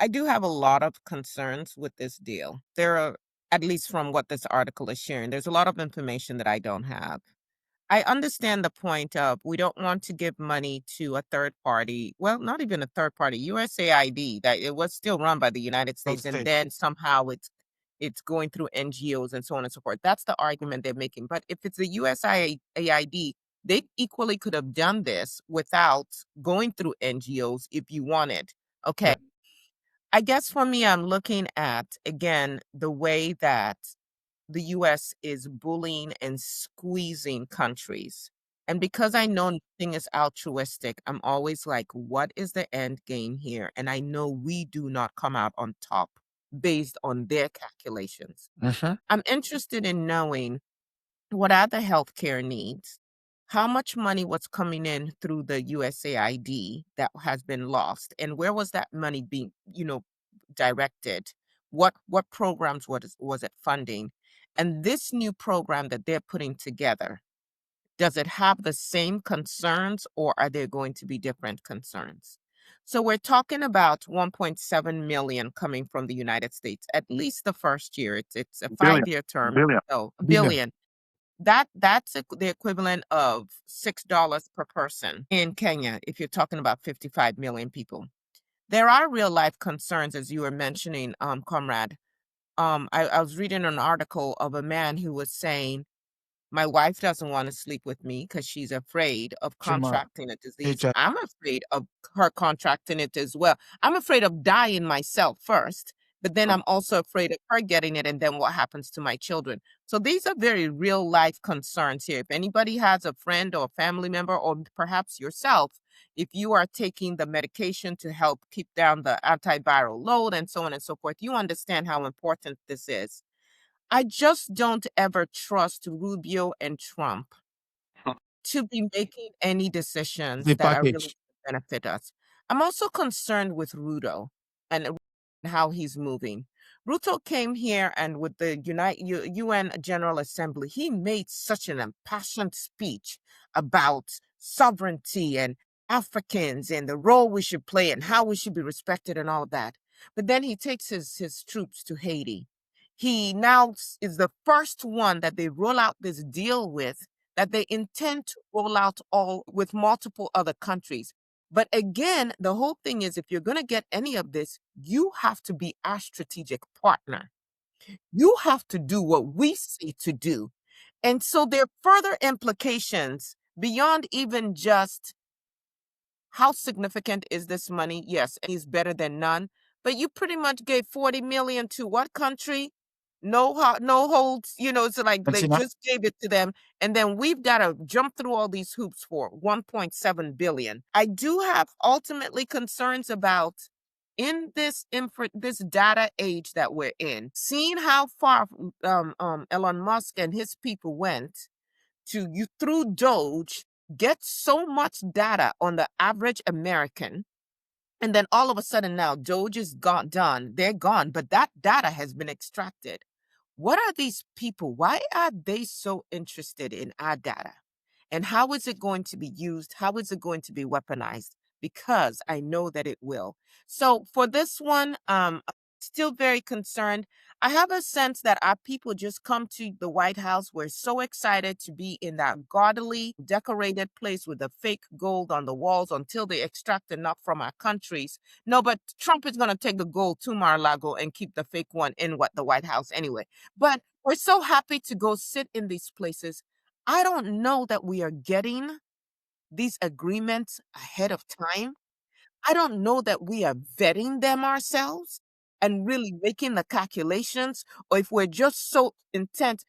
I do have a lot of concerns with this deal. There are, at least from what this article is sharing, there's a lot of information that I don't have. I understand the point of we don't want to give money to a third party. Well, not even a third party, USAID, that it was still run by the United Of States, and state. then somehow it's going through NGOs and so on and so forth. That's the argument they're making. But if it's the USAID, they equally could have done this without going through NGOs if you wanted. Okay. Yeah. I guess for me, I'm looking at, again, the way that the US is bullying and squeezing countries. And because I know nothing is altruistic, I'm always like, what is the end game here? And I know we do not come out on top based on their calculations. Mhm. I'm interested in knowing what are the healthcare needs? How much money was coming in through the USAID that has been lost? And where was that money being, directed? What programs was it funding? And this new program that they're putting together, does it have the same concerns or are there going to be different concerns? So we're talking about 1.7 million coming from the United States, at least the first year. It's a Billion. 5-year term. Billion. So a Billion. billion. The equivalent of $6 per person in Kenya if you're talking about 55 million people. There are real life concerns, as you were mentioning, comrade. I was reading an article of a man who was saying, my wife doesn't want to sleep with me because she's afraid of Tumor. contracting a disease. HIV. I'm afraid of her contracting it as well. I'm afraid of dying myself first, but then I'm also afraid of her getting it and then what happens to my children. So these are very real life concerns here. If anybody has a friend or family member, or perhaps yourself, if you are taking the medication to help keep down the antiviral load and so on and so forth, you understand how important this is. I just don't ever trust Rubio and Trump to be making any decisions The that are really package. gonna benefit us. I'm also concerned with Ruto and how he's moving. Ruto came here and with the UN General Assembly, he made such an impassioned speech about sovereignty and Africans and the role we should play and how we should be respected and all of that. But then he takes his troops to Haiti. He now is the first one that they roll out this deal with that they intend to roll out all with multiple other countries. But again, the whole thing is if you're going to get any of this, you have to be our strategic partner. You have to do what we say to do. And so there are further implications beyond even just how significant is this money? Yes, it's better than none. But you pretty much gave 40 million to what country? No holds, it's like Until they now. just gave it to them. And then we've got to jump through all these hoops for 1.7 billion. I do have ultimately concerns about this data age that we're in, seeing how far Elon Musk and his people went to you through Doge get so much data on the average American. And then all of a sudden now Doge is done. They're gone, but that data has been extracted. What are these people? Why are they so interested in our data? And how is it going to be used? How is it going to be weaponized? Because I know that it will. So for this one, still very concerned. I have a sense that our people just come to the White House. We're so excited to be in that gaudily decorated place with the fake gold on the walls until they extract enough from our countries. No, but Trump is going to take the gold to Mar-a-Lago and keep the fake one in the White House anyway. But we're so happy to go sit in these places. I don't know that we are getting these agreements ahead of time. I don't know that we are vetting them ourselves and really making the calculations, or if we're just so intent